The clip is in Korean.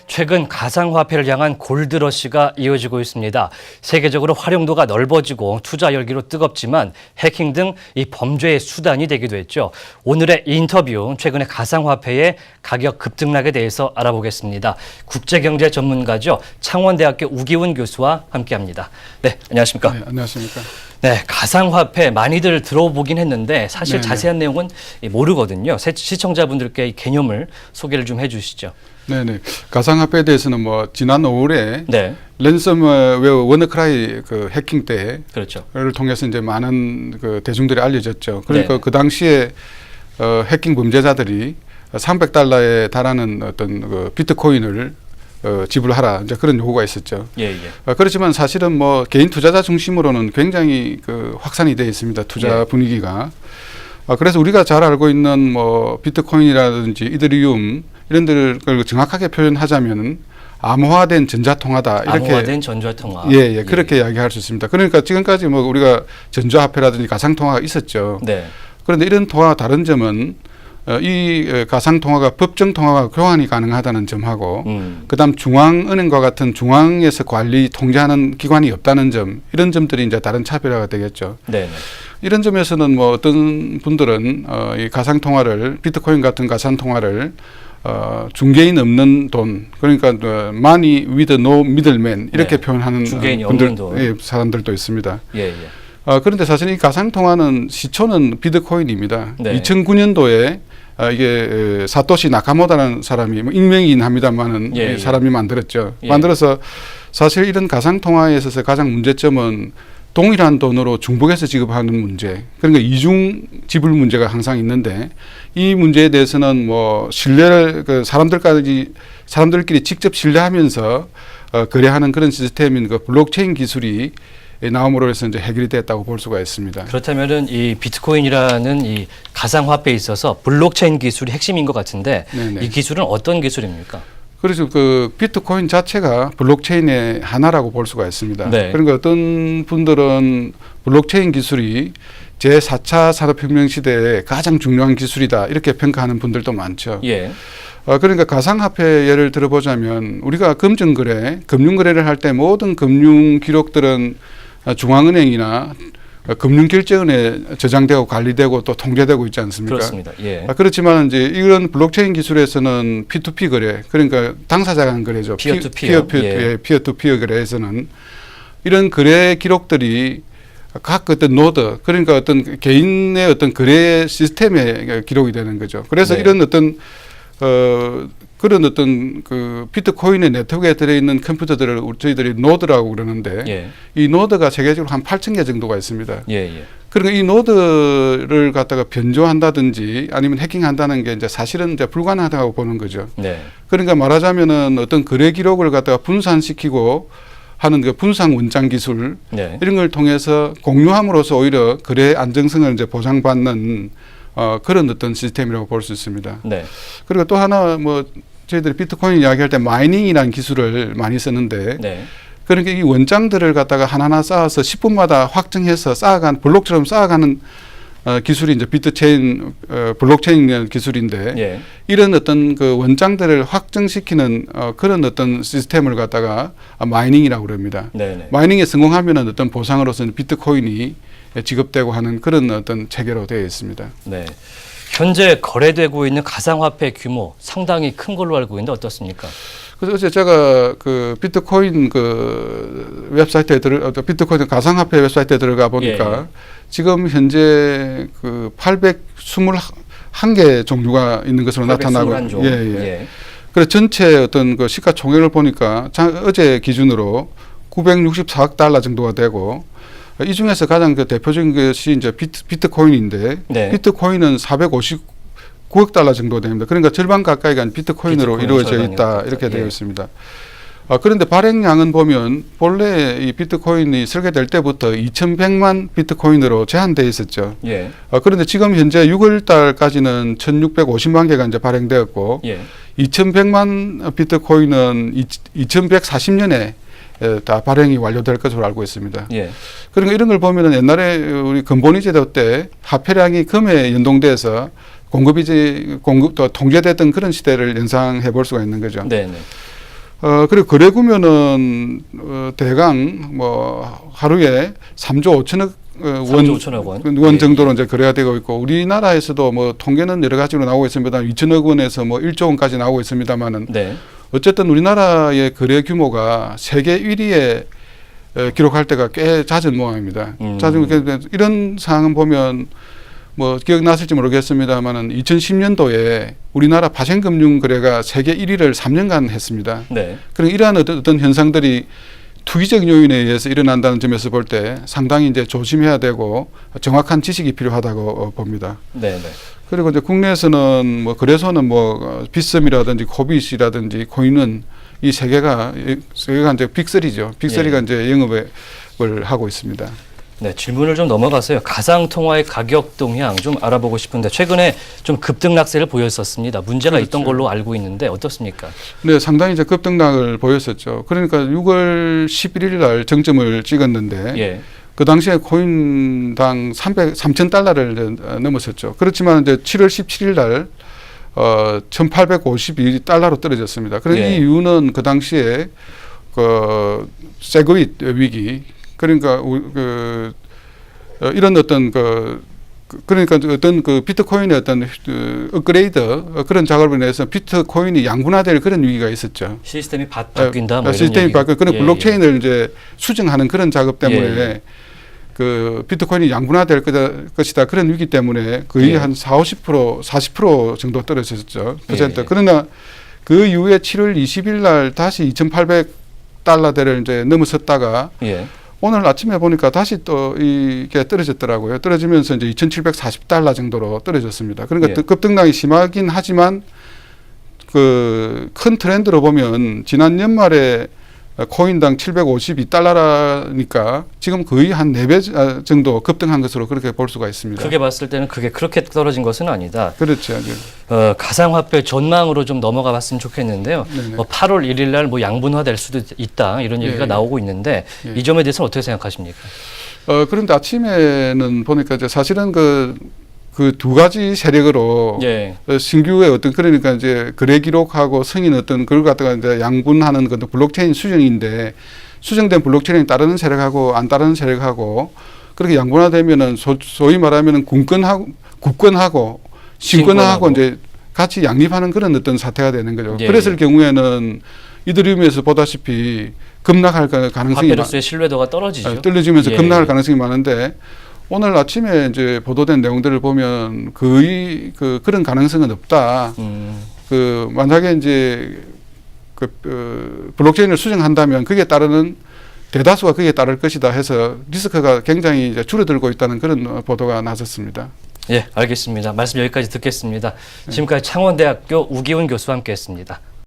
최근 가상화폐를 향한 골드러시가 이어지고 있습니다. 세계적으로 활용도가 넓어지고 투자 열기로 뜨겁지만 해킹 등 이 범죄의 수단이 되기도 했죠. 오늘의 인터뷰, 최근에 가상화폐의 가격 급등락에 대해서 알아보겠습니다. 국제경제 전문가죠. 창원대학교 우기훈 교수와 함께합니다. 네, 안녕하십니까? 네, 안녕하십니까? 네, 가상화폐 많이들 들어보긴 했는데 사실 네네. 자세한 내용은 모르거든요. 시청자분들께 이 개념을 소개를 좀 해주시죠. 네네. 가상화폐에 대해서는 뭐 지난 5월에 네, 랜섬웨어 워너크라이 그 해킹 때를 그렇죠. 통해서 이제 많은 그 대중들이 알려졌죠. 그러니까 네. 그 당시에 해킹 범죄자들이 $300에 달하는 어떤 그 비트코인을 지불하라 이제 그런 요구가 있었죠. 예, 예. 그렇지만 사실은 뭐 개인 투자자 중심으로는 굉장히 그 확산이 되어 있습니다. 투자 예. 분위기가. 그래서 우리가 잘 알고 있는 뭐 비트코인이라든지 이더리움 이런 데를 정확하게 표현하자면 암호화된 전자통화다 이렇게 암호화된 전자통화. 예, 그렇게 이야기할 수 있습니다. 그러니까 지금까지 뭐 우리가 전자화폐라든지 가상통화가 있었죠. 네, 그런데 이런 통화와 다른 점은 이 가상통화가 법정통화와 교환이 가능하다는 점하고 그다음 중앙은행과 같은 중앙에서 관리 통제하는 기관이 없다는 점, 이런 점들이 이제 다른 차별화가 되겠죠. 네, 이런 점에서는 뭐 어떤 분들은 이 가상통화를, 비트코인 같은 가상통화를 중개인 없는 돈, 그러니까 money with no middleman 이렇게 네. 표현하는 중개인이 분들, 없는 돈. 예, 사람들도 있습니다. 예, 예. 그런데 사실 이 가상통화는 시초는 비트코인입니다. 네. 2009년도에 이게 사토시 나카모토라는 사람이 뭐 익명이긴 합니다만은 예, 예. 사람이 만들었죠. 예. 만들어서 사실 이런 가상통화에 있어서 가장 문제점은 동일한 돈으로 중복해서 지급하는 문제. 그러니까 이중 지불 문제가 항상 있는데 이 문제에 대해서는 뭐 신뢰를 사람들끼리 직접 신뢰하면서 거래하는 그런 시스템인 그 블록체인 기술이 나옴으로 해서 이제 해결이 됐다고 볼 수가 있습니다. 그렇다면은 이 비트코인이라는 이 가상화폐에 있어서 블록체인 기술이 핵심인 것 같은데 네네. 이 기술은 어떤 기술입니까? 그래서 그 비트코인 자체가 블록체인의 하나라고 볼 수가 있습니다. 네. 그러니까 어떤 분들은 블록체인 기술이 제4차 산업혁명 시대에 가장 중요한 기술이다 이렇게 평가하는 분들도 많죠. 예, 그러니까 가상화폐 예를 들어보자면 우리가 금전거래, 금융거래를 할 때 모든 금융 기록들은 중앙은행이나 금융결제원에 저장되고 관리되고 또 통제되고 있지 않습니까? 그렇습니다. 예, 그렇지만 이제 이런 블록체인 기술에서는 P2P 거래, 그러니까 당사자 간 거래죠. 피어-투-피어 거래에서는 이런 거래 기록들이 각 어떤 노드, 그러니까 어떤 개인의 어떤 거래 시스템에 기록이 되는 거죠. 그래서 네. 이런 어떤 그런 어떤 그 비트코인의 네트워크에 들어있는 컴퓨터들을 저희들이 노드라고 그러는데 예, 이 노드가 세계적으로 한 8,000개 정도가 있습니다. 예, 예. 그러니까 이 노드를 갖다가 변조한다든지 아니면 해킹한다는 게 이제 사실은 이제 불가능하다고 보는 거죠. 네, 그러니까 말하자면은 어떤 거래 기록을 갖다가 분산시키고 하는 그 분산 원장 기술 네. 이런 걸 통해서 공유함으로써 오히려 거래 안정성을 이제 보장받는 그런 어떤 시스템이라고 볼 수 있습니다. 네. 그리고 또 하나 뭐 저희들이 비트코인 이야기할 때 마이닝이라는 기술을 많이 쓰는데 네. 그러니까 이 원장들을 갖다가 하나하나 쌓아서 10분마다 확정해서 쌓아가는 블록처럼 쌓아가는 기술이 이제 비트체인 블록체인 기술인데 예. 이런 어떤 그 원장들을 확정시키는 그런 어떤 시스템을 갖다가 마이닝이라고 그럽니다. 네네. 마이닝에 성공하면은 어떤 보상으로서는 비트코인이 지급되고 하는 그런 어떤 체계로 되어 있습니다. 네. 현재 거래되고 있는 가상화폐 규모 상당히 큰 걸로 알고 있는데 어떻습니까? 그래서 어제 제가 그 비트코인 그 웹사이트에 비트코인 가상화폐 웹사이트에 들어가 보니까 예. 지금 현재 그 821개 종류가 있는 것으로 나타나고 821종. 예. 그래서 전체 어떤 그 시가총액을 보니까 어제 기준으로 $964억 정도가 되고 이 중에서 가장 그 대표적인 것이 이제 비트코인인데 네. 비트코인은 $459억 정도 됩니다. 그러니까 절반 가까이가 비트코인으로 이루어져 있다 이렇게 되어 있습니다. 그런데 발행량은 보면 본래 이 비트코인이 설계될 때부터 2,100만 비트코인으로 제한되어 있었죠. 예. 그런데 지금 현재 6월 달까지는 1,650만 개가 이제 발행되었고 예. 2,100만 비트코인은 2,140년에 다 발행이 완료될 것으로 알고 있습니다. 예. 그러니까 이런 걸 보면은 옛날에 우리 금본위 제도 때 화폐량이 금에 연동돼서 공급이 통제됐던 그런 시대를 연상해 볼 수가 있는 거죠. 네, 네. 그리고 거래 규모는 대강 뭐 하루에 3조 5천억 3조 5천억 원. 원 정도로 이제 거래가 되고 있고, 우리나라에서도 뭐 통계는 여러 가지로 나오고 있습니다. 2천억 원에서 뭐 1조 원까지 나오고 있습니다만은 네. 어쨌든 우리나라의 거래 규모가 세계 1위에 기록할 때가 꽤 잦은 모양입니다. 잦은 이런 상황 보면 뭐 기억나실지 모르겠습니다만은 2010년도에 우리나라 파생금융 거래가 세계 1위를 3년간 했습니다. 네. 그런 이러한 어떤 현상들이 투기적 요인에 의해서 일어난다는 점에서 볼 때 상당히 이제 조심해야 되고 정확한 지식이 필요하다고 봅니다. 네, 네. 그리고 이제 국내에서는 뭐 거래소는 뭐 빗썸이라든지 코빗이라든지 코인은 이 세 개가 이제 빅3죠. 빅3가 예. 이제 영업을 하고 있습니다. 네, 질문을 좀 넘어가서요. 가상 통화의 가격 동향 좀 알아보고 싶은데 최근에 좀 급등락세를 보였었습니다. 문제가 그렇죠. 있던 걸로 알고 있는데 어떻습니까? 네, 상당히 이제 급등락을 보였었죠. 그러니까 6월 11일 날 정점을 찍었는데 예. 그 당시에 코인당 3,000달러를 넘었었죠. 그렇지만 이제 7월 17일 날 1,852달러로 떨어졌습니다. 그런 예. 이 이유는 그 당시에 그 세그윗 위기, 그러니까 이런 어떤 그러니까 어떤 그 비트코인의 어떤 업그레이드 그런 작업을 인해서 비트코인이 양분화될 그런 위기가 있었죠. 시스템이 바뀐다. 뭐 시스템이 바뀌고 그런 예, 블록체인을 이제 수정하는 그런 작업 때문에 예. 그 비트코인이 양분화될 것이다 그런 위기 때문에 거의 예. 한 40%, 40% 정도 떨어졌죠. 퍼센트. 예. 그러나 그 이후에 7월 20일 날 다시 2,800달러대를 이제 넘어섰다가 예. 오늘 아침에 보니까 다시 또 이게 떨어졌더라고요. 떨어지면서 이제 2,740달러 정도로 떨어졌습니다. 그러니까 예. 급등락이 심하긴 하지만 그 큰 트렌드로 보면 지난 연말에 코인당 752달러니까 지금 거의 한 4배 정도 급등한 것으로 그렇게 볼 수가 있습니다. 크게 봤을 때는 그게 그렇게 떨어진 것은 아니다. 그렇죠. 가상화폐 전망으로 좀 넘어가 봤으면 좋겠는데요. 네네. 8월 1일 날 뭐 양분화될 수도 있다 이런 얘기가 예. 나오고 있는데 예. 이 점에 대해서는 어떻게 생각하십니까? 그런데 아침에는 보니까 이제 사실은 그 두 가지 세력으로 예. 신규의 어떤 그러니까 이제 거래 기록하고 승인 어떤 그걸 갖다가 이제 양분하는 것도 블록체인 수정인데 수정된 블록체인이 따르는 세력하고 안 따르는 세력하고 그렇게 양분화되면은 소위 말하면은 국권하고 신권하고 이제 같이 양립하는 그런 어떤 사태가 되는 거죠. 예, 그랬을 예. 경우에는 이더리움에서 보다시피 급락할 가능성이 화폐로서의 신뢰도가 떨어지죠. 떨어지면서 예. 급락할 가능성이 많은데 오늘 아침에 이제 보도된 내용들을 보면 거의 그런 가능성은 없다. 만약에 이제 블록체인을 수정한다면 거기에 따르는 대다수가 거기에 따를 것이다 해서 리스크가 굉장히 이제 줄어들고 있다는 그런 보도가 나섰습니다. 예, 알겠습니다. 말씀 여기까지 듣겠습니다. 지금까지 창원대학교 우기훈 교수와 함께했습니다.